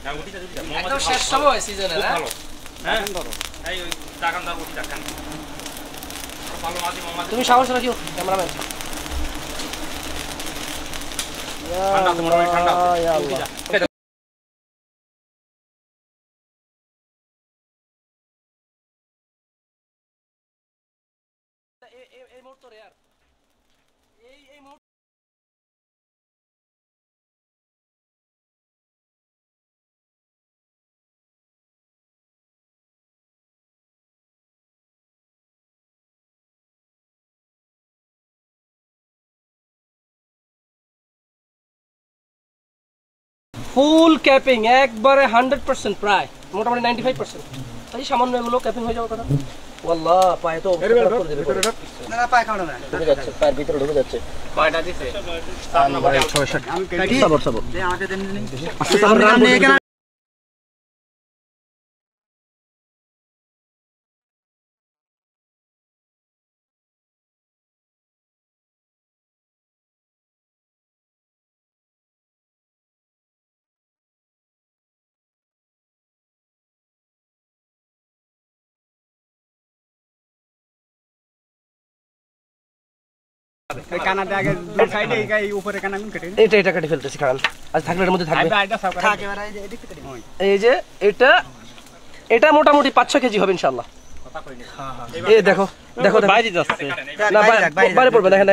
একদম শেষ সময় সিজনে না হ্যাঁ এই ওই দাগানদার বটি রাখেন ভালো মাঝি মামা তুমি সাহস রাখিও ক্যামেরাম্যান ঠান্ডা তো মোটামুটি ঠান্ডা ইয়া আল্লাহ এই মুহূর্তে রেয়ার এই মুহূর্তে ফুল ক্যাপিং একবারে 100% প্রায় মোটামুটি 95%। এই সামান্য এগুলো ক্যাপিং হয়ে যাওয়ার কথা। ওয়াল্লাহ পায়ে তো করে দেবে না পায়ে কামড়ে না ঢুকে যাচ্ছে, পায়ের ভিতরে ঢুকে যাচ্ছে। কয়টা দিছে সামনে ভাই 660 আমি কাটি সাবর সাবর যে আমাকে দেন নি আচ্ছা সামনে রান এখানে এই কানাতে আগে সাইডে এই উপরে কানা কোন কেটে এটা কেটে ফেলতেছি কারণ আজ থাকলে এর মধ্যে থাকবে। থাকে এবারে এই যে এদিক থেকে কেটে এই যে এটা মোটামুটি 5-6 কেজি হবে ইনশাআল্লাহ। কথা কই না এই দেখো দেখো বাইরে যাচ্ছে না বাইরে পড়বে দেখেন